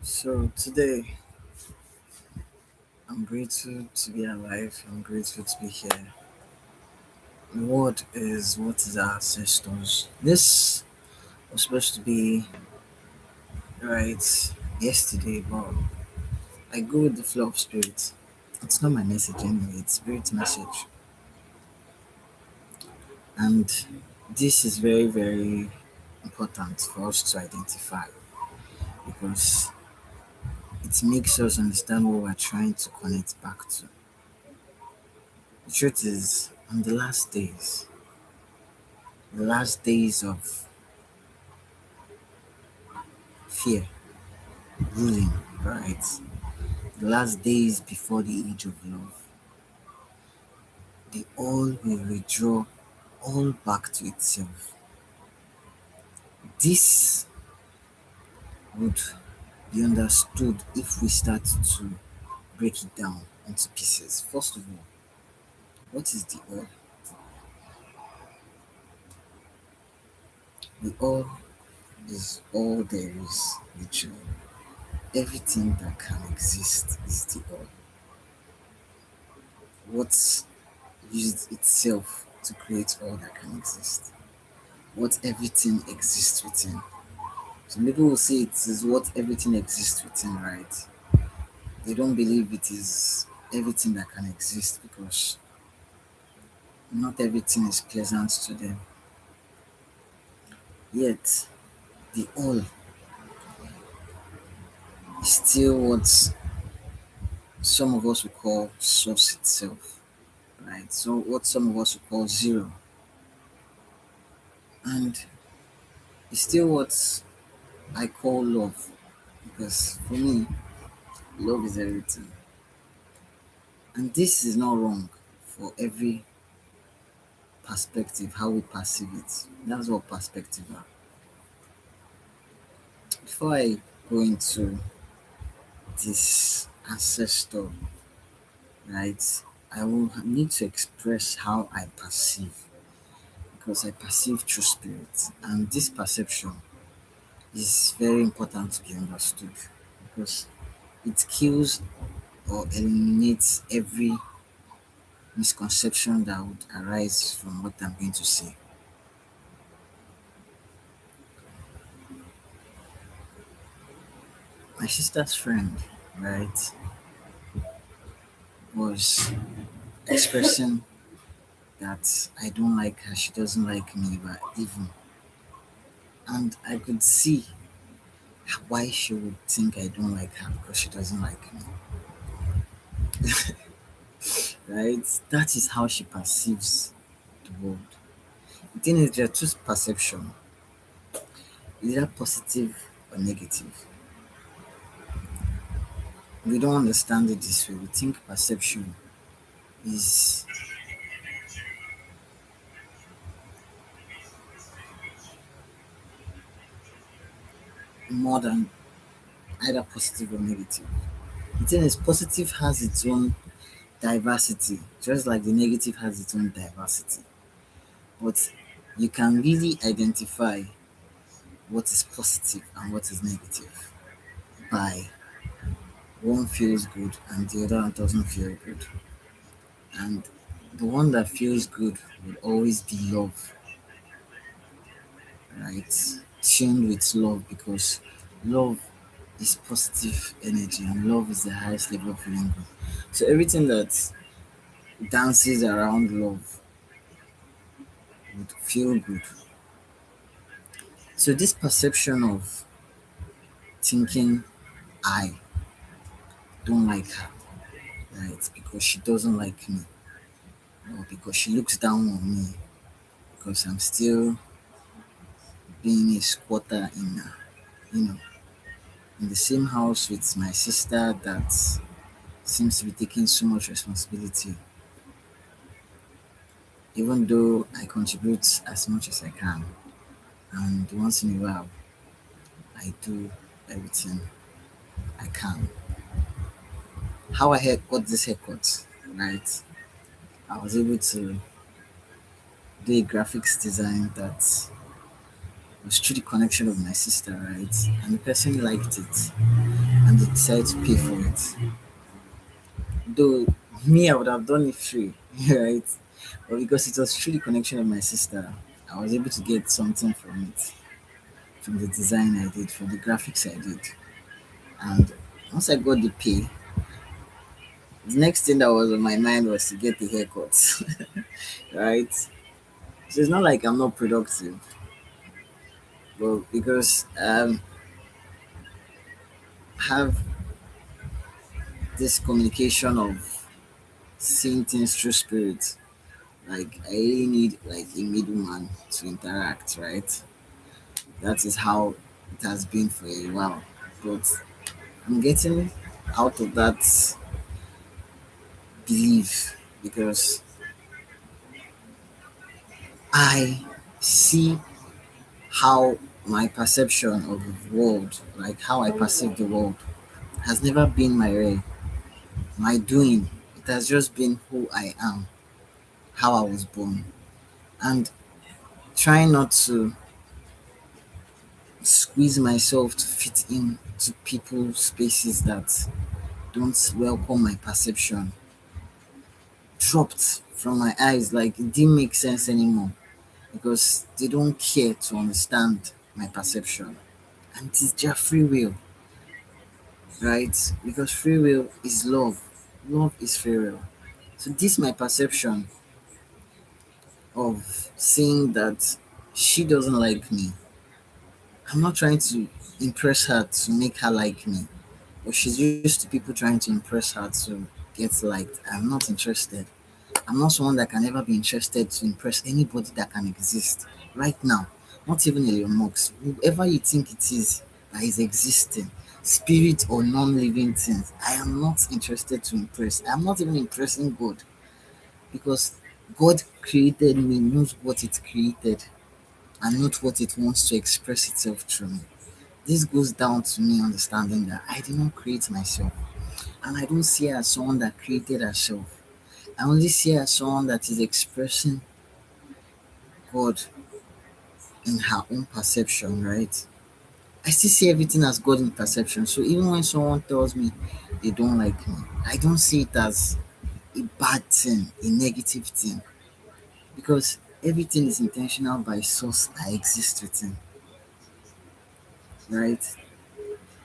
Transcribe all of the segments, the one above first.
So today, I'm grateful to be alive. I'm grateful to be here. What is our ancestors? This was supposed to be right yesterday, but I go with the flow of spirit. It's not my message anyway. It's spirit's message, and this is very very important for us to identify because it makes us understand what we're trying to connect back to. The truth is, on the last days of fear ruling, right? The last days before the age of love, they all will withdraw all back to itself. This would be understood if we start to break it down into pieces. First of all, what is the all? The all is all there is, literally. Everything that can exist is the all. What used itself to create all that can exist? What everything exists within. Some people will say it is what everything exists within, right? They don't believe it is everything that can exist because not everything is pleasant to them. Yet, the all is still what some of us will call source itself, right? So, what some of us will call zero. And it's still what I call love because for me, love is everything. And this is not wrong for every perspective, how we perceive it. That's what perspective are. Before I go into this ancestor, right, I will need to express how I perceive because I perceive through spirit, and this perception is very important to be understood because it kills or eliminates every misconception that would arise from what I'm going to say. My sister's friend, right, was expressing that I don't like her, she doesn't like me, but even. And I could see why she would think I don't like her because she doesn't like me, right? That is how she perceives the world. The thing is, there are two perception, either positive or negative. We don't understand it this way. We think perception is more than either positive or negative. The thing is, positive has its own diversity, just like the negative has its own diversity. But you can really identify what is positive and what is negative by one feels good and the other one doesn't feel good. And the one that feels good will always be love, right? Tuned with love because love is positive energy and love is the highest level of feeling good. So everything that dances around love would feel good. So this perception of thinking I don't like her, right? Because she doesn't like me, or because she looks down on me, because I'm still being a squatter you know, in the same house with my sister that seems to be taking so much responsibility, even though I contribute as much as I can. And once in a while, I do everything I can. How I got this haircut, right? I was able to do a graphics design that was through the connection of my sister, right? And the person liked it. and they decide to pay for it. Though me, I would have done it free, right? But because it was through the connection of my sister, I was able to get something from it, from the design I did, from the graphics I did. And once I got the pay, the next thing that was on my mind was to get the haircut, right? So it's not like I'm not productive, but because have this communication of seeing things through spirit. Like I really need like a middleman to interact, right? That is how it has been for a while. But I'm getting out of that belief because I see how my perception of the world, like how I perceive the world, has never been my doing. It has just been who I am, how I was born, and trying not to squeeze myself to fit in to people's spaces that don't welcome my perception dropped from my eyes. Like it didn't make sense anymore because they don't care to understand my perception. And it is their free will, right? Because free will is love. Love is free will. So this my perception of seeing that she doesn't like me. I'm not trying to impress her to make her like me. But she's used to people trying to impress her to get liked. I'm not interested. I'm not someone that can ever be interested to impress anybody that can exist right now. Not even Elon Musk. Whoever you think it is that is existing, spirit or non-living things, I am not interested to impress. I'm not even impressing God because God created me, knows what it created, and knows what it wants to express itself through me. This goes down to me understanding that I did not create myself. And I don't see her as someone that created herself. I only see her as someone that is expressing God in her own perception, right? I still see everything as God in perception. So even when someone tells me they don't like me, I don't see it as a bad thing, a negative thing, because everything is intentional by source I exist within, right?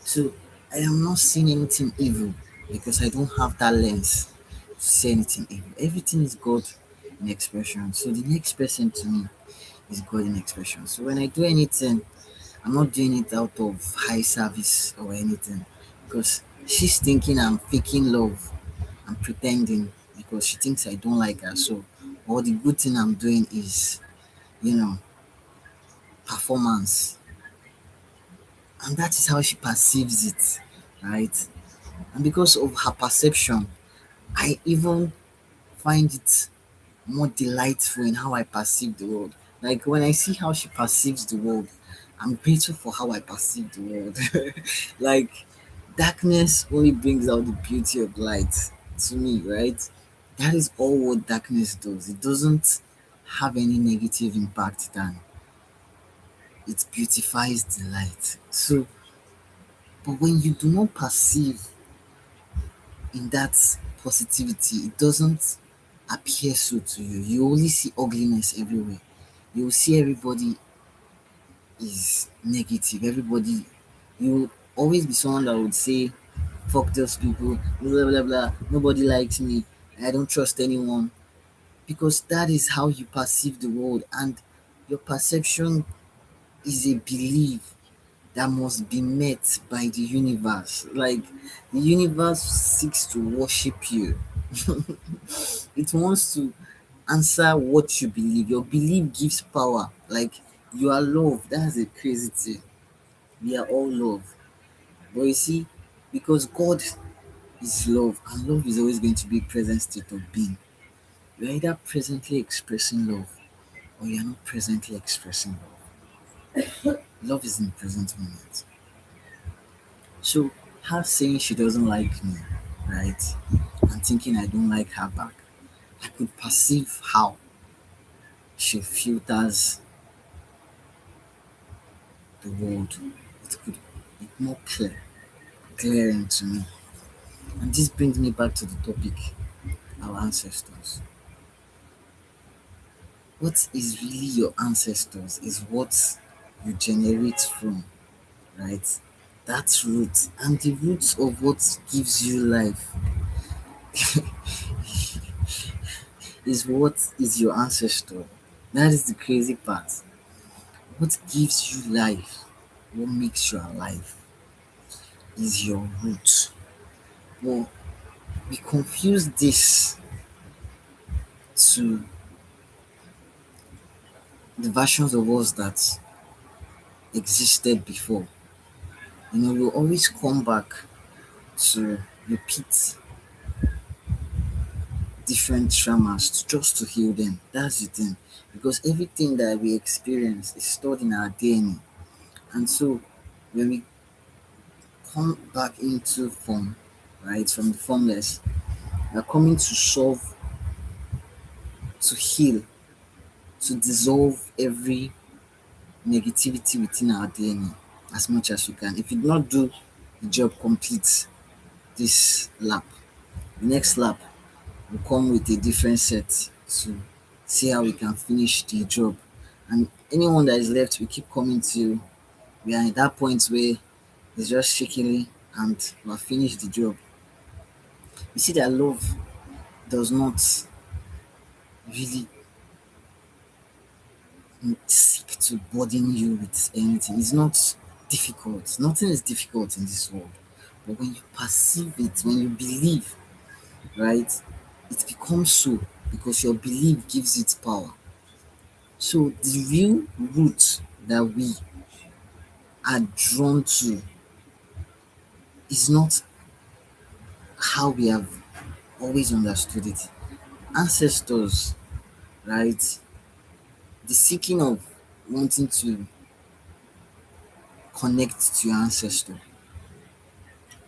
So I am not seeing anything evil because I don't have that lens to see anything evil. Everything is God in expression. So the next person to me is God in expression. So when I do anything, I'm not doing it out of high service or anything because she's thinking I'm faking love. I'm pretending because she thinks I don't like her. So all the good thing I'm doing is, you know, performance. And that is how she perceives it, right? And because of her perception, I even find it more delightful in how I perceive the world. Like when I see how she perceives the world, I'm grateful for how I perceive the world. Like darkness only brings out the beauty of light to me, right? That is all what darkness does. It doesn't have any negative impact than it beautifies the light. So, but when you do not perceive in that positivity, it doesn't appear so to you. You only see ugliness everywhere. You will see everybody is negative. Everybody, you will always be someone that would say, fuck those people, blah blah blah. Nobody likes me. I don't trust anyone. Because that is how you perceive the world, and your perception is a belief that must be met by the universe. Like the universe seeks to worship you. It wants to answer what you believe. Your belief gives power. Like you are love. That's a crazy thing. We are all love. But you see, because God is love, and love is always going to be a present state of being. You're either presently expressing love or you're not presently expressing love. Love is in the present moment. So her saying she doesn't like me, right? And thinking I don't like her back, I could perceive how she filters the world. It could be more clear. clearing to me. And this brings me back to the topic, our ancestors. What is really your ancestors is what you generate from, right? That's root. And the roots of what gives you life is what is your ancestor. That is the crazy part. What gives you life, what makes you alive, is your root. But we confuse this to the versions of us that existed before. We'll always come back to repeat different traumas just to heal them. That's the thing. Because everything that we experience is stored in our DNA. And so when we come back into form, right, from the formless, we're coming to solve, to heal, to dissolve every negativity within our DNA as much as we can. If you do not do the job complete this lap, the next lap will come with a different set to see how we can finish the job. And anyone that is left will keep coming to, we are at that point where it's just shakily and we'll finish the job. You see that love does not really seek to burden you with anything. It's not difficult. Nothing is difficult in this world. But when you perceive it, when you believe, right, it becomes so because your belief gives it power. So the real root that we are drawn to is not how we have always understood it. Ancestors, right? The seeking of wanting to connect to your ancestor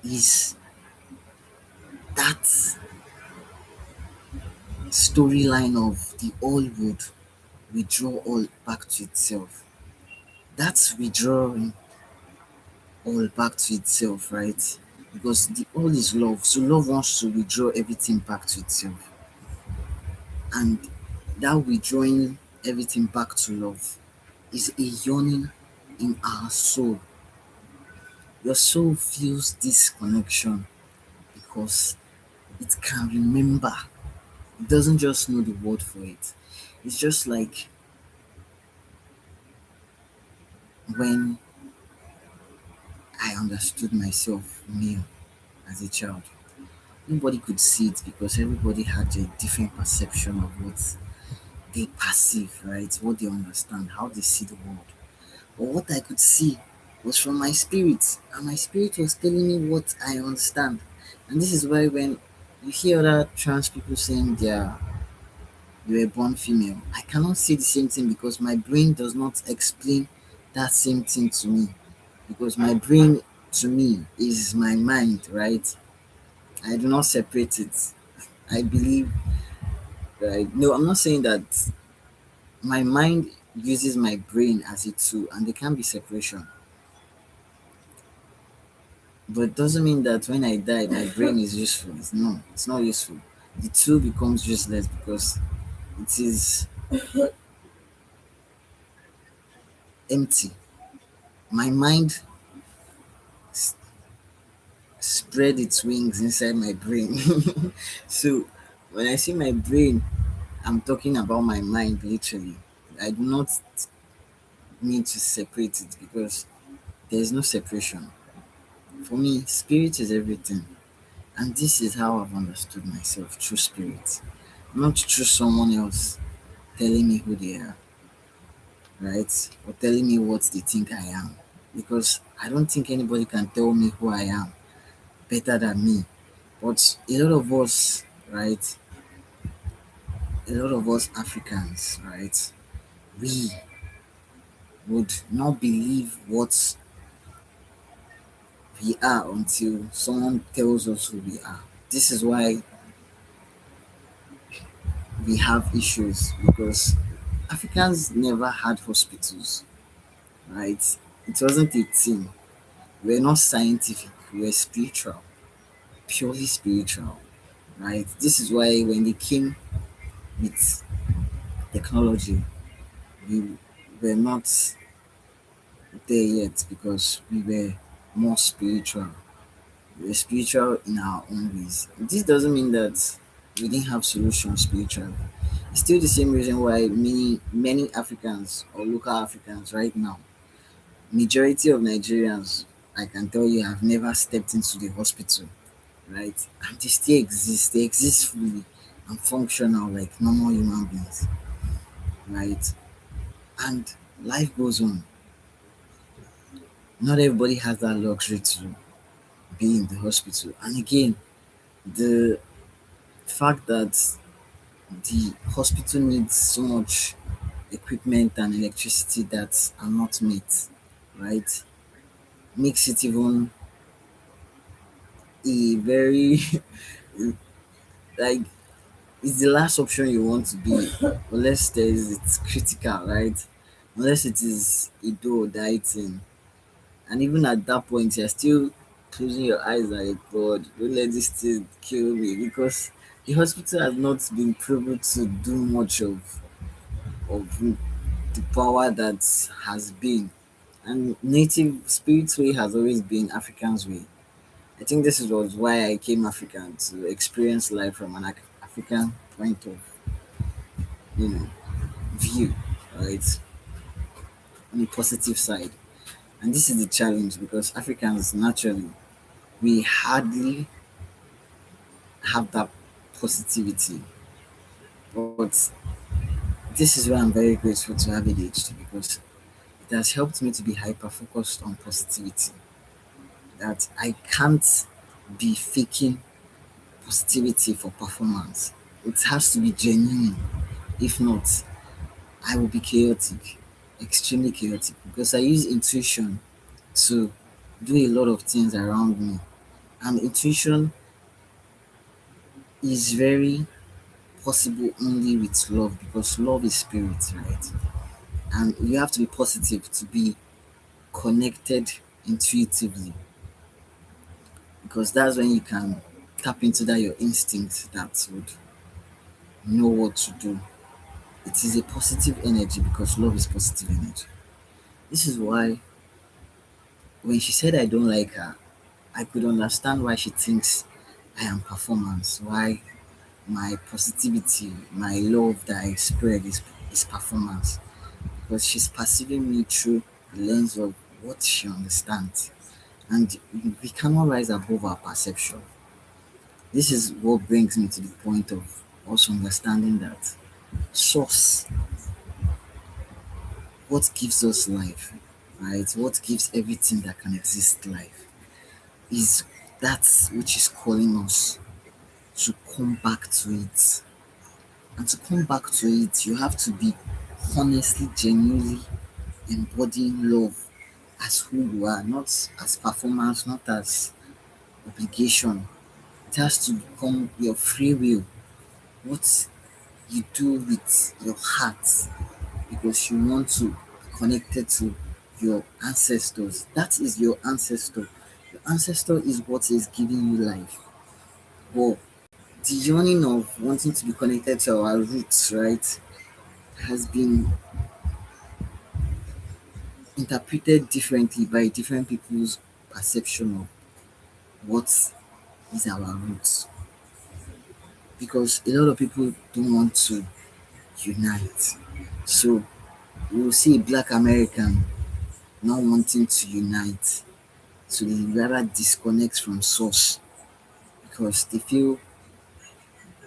is that storyline of the old would withdraw all back to itself. That's withdrawing all back to itself, right? Because the all is love. So love wants to withdraw everything back to itself. And that withdrawing everything back to love is a yearning in our soul. Your soul feels this connection because it can remember. It doesn't just know the word for it. It's just like when I understood myself male as a child. Nobody could see it because everybody had a different perception of what they perceive, right? What they understand, how they see the world. But what I could see was from my spirit, and my spirit was telling me what I understand. And this is why when you hear other trans people saying they were born female, I cannot say the same thing because my brain does not explain that same thing to me. Because my brain to me is my mind, right? I do not separate it. I believe, right? No, I'm not saying that my mind uses my brain as a tool and there can be separation. But it doesn't mean that when I die, my brain is useful. No, it's not useful. The tool becomes useless because it is empty. My mind spread its wings inside my brain. So when I say my brain, I'm talking about my mind literally. I do not need to separate it because there is no separation. For me, spirit is everything. And this is how I've understood myself through spirit, not through someone else telling me who they are, right? Or telling me what they think I am. Because I don't think anybody can tell me who I am better than me. But a lot of us, right? A lot of us Africans, right? We would not believe what we are until someone tells us who we are. This is why we have issues because Africans never had hospitals, right? It wasn't a thing. We're not scientific. we were spiritual, purely spiritual, right? This is why when they came with technology, we were not there yet because we were more spiritual. We were spiritual in our own ways. This doesn't mean that we didn't have solutions spiritually. It's still the same reason why many Africans or local Africans right now, majority of Nigerians, I can tell you, have never stepped into the hospital, right? And they still exist. They exist fully and functional like normal human beings, right? And life goes on. Not everybody has that luxury to be in the hospital. And again, the fact that the hospital needs so much equipment and electricity that are not met, right? Makes it even a very like it's the last option you want to be unless there is it's critical, right? Unless it is a do or die thing. And even at that point you're still closing your eyes like God, don't let this thing kill me because the hospital has not been proven to do much of the power that has been. And native spirit way has always been African's way. I think this is was why I came African to experience life from an African point of you know view, right? On the positive side. And this is the challenge because Africans naturally we hardly have that positivity. But this is why I'm very grateful to have ADHD because it has helped me to be hyper focused on positivity. That I can't be faking positivity for performance. It has to be genuine. If not, I will be chaotic, extremely chaotic, because I use intuition to do a lot of things around me. And intuition is very possible only with love because love is spirit, right? And you have to be positive to be connected intuitively because that's when you can tap into that your instinct that would know what to do. It is a positive energy because love is positive energy. This is why when she said I don't like her, I could understand why she thinks I am performance, why my positivity, my love that I spread is performance. Because she's perceiving me through the lens of what she understands. And we cannot rise above our perception. This is what brings me to the point of also understanding that source, what gives us life, right? What gives everything that can exist life is that which is calling us to come back to it. And to come back to it, you have to be honestly, genuinely embodying love as who you are, not as performance, not as obligation. It has to become your free will, what you do with your heart because you want to be connected to your ancestors. That is your ancestor. Your ancestor is what is giving you life. But the yearning of wanting to be connected to our roots, right, has been interpreted differently by different people's perception of what is our roots. Because a lot of people don't want to unite. So we will see a black American not wanting to unite. So they rather disconnect from source because they feel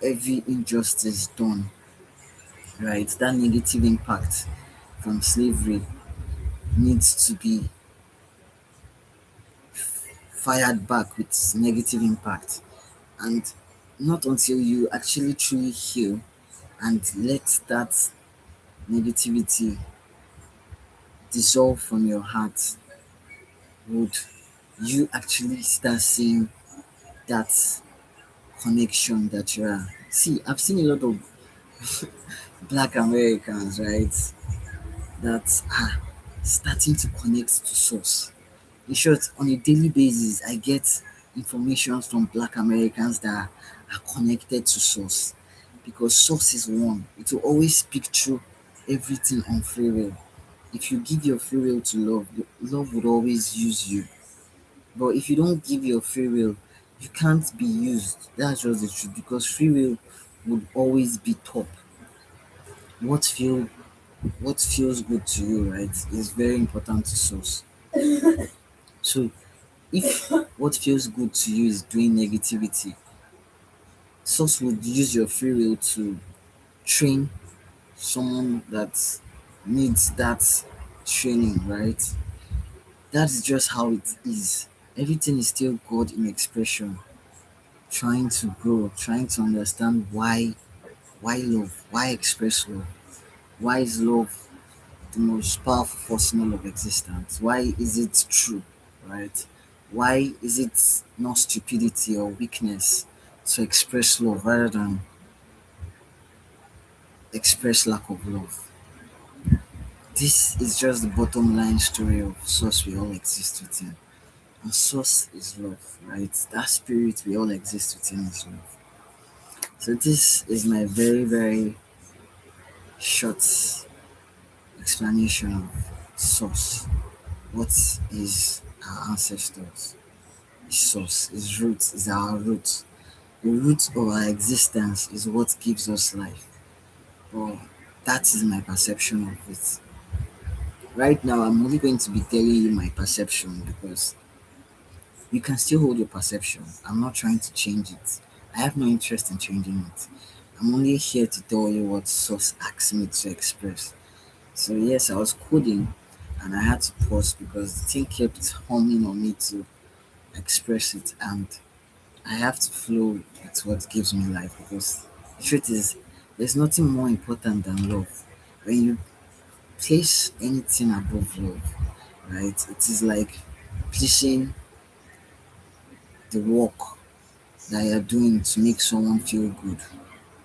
every injustice done, right? That negative impact from slavery needs to be fired back with negative impact. And not until you actually truly heal and let that negativity dissolve from your heart would you actually start seeing that connection that you are. See, I've seen a lot of black Americans, right, that are starting to connect to source. In short, on a daily basis, I get information from Black Americans that are connected to source because source is one. It will always speak through everything on free will. If you give your free will to love, love would always use you. But if you don't give your free will, you can't be used. That's just the truth because free will would always be top. What feel what feels good to you, right, is very important to source. So if what feels good to you is doing negativity, source would use your free will to train someone that needs that training, right? That's just how it is. Everything is still God in expression, trying to grow, trying to understand why love, why express love, why is love the most powerful force in all of existence? Why is it true, right? Why is it not stupidity or weakness to express love rather than express lack of love? This is just the bottom line story of source we all exist within. And source is love, right? That spirit we all exist within is love. So this is my very, very short explanation of source. What is our ancestors? Is source, is root, is our root. The root of our existence is what gives us life. But that is my perception of it. Right now, I'm only going to be telling you my perception because you can still hold your perception. I'm not trying to change it. I have no interest in changing it. I'm only here to tell you what source asked me to express. So yes, I was coding and I had to pause because the thing kept humming on me to express it, and I have to flow with what gives me life because the truth is there's nothing more important than love. When you place anything above love, right, it is like placing the work that you're doing to make someone feel good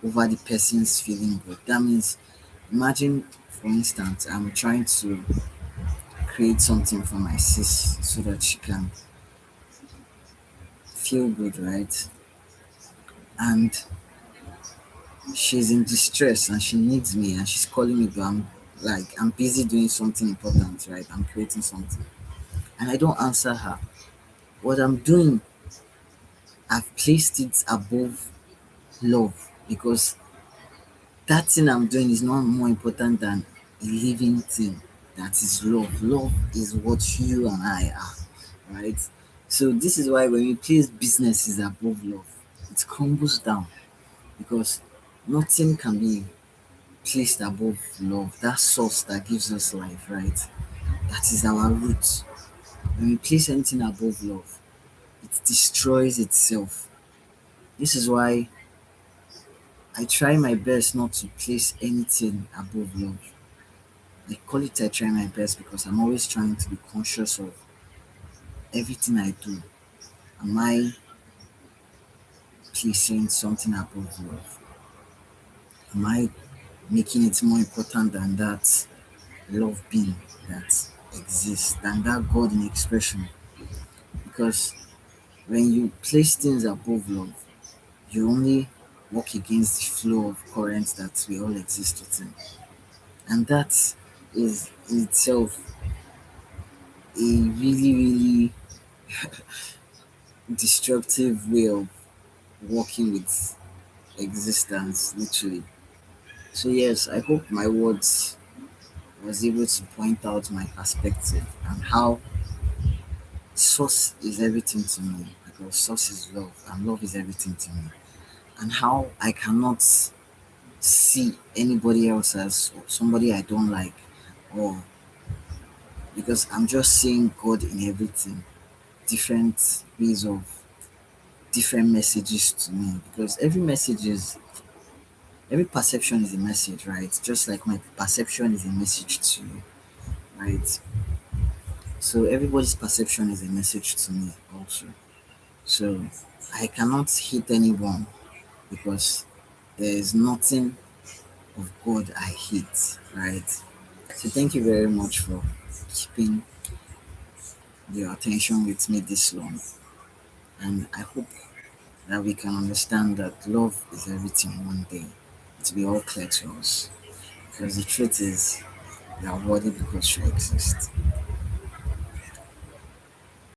over the person's feeling good. That means imagine for instance I'm trying to create something for my sis so that she can feel good, right? And she's in distress and she needs me and she's calling me, but I'm busy doing something important, right? I'm creating something. And I don't answer her. What I'm doing, I've placed it above love because that thing I'm doing is not more important than a living thing that is love. Love is what you and I are, right? So this is why when we place businesses above love, it crumbles down because nothing can be placed above love, that source that gives us life, right? That is our root. When we place anything above love, it destroys itself. This is why I try my best not to place anything above love. I call it I try my best because I'm always trying to be conscious of everything I do. Am I placing something above love? Am I making it more important than that love being that exists, than that God in expression? Because when you place things above love, you only walk against the flow of currents that we all exist within. And that is in itself a really, really destructive way of working with existence, literally. So yes, I hope my words was able to point out my perspective and how source is everything to me because source is love and love is everything to me. And how I cannot see anybody else as somebody I don't like, or because I'm just seeing God in everything, different ways of different messages to me. Because every perception is a message, right? Just like my perception is a message to you, right? So everybody's perception is a message to me also. So I cannot hate anyone because there is nothing of God I hate, right? So thank you very much for keeping your attention with me this long, and I hope that we can understand that love is everything one day. It will be all clear to us. Because the truth is, you are worthy because you exist.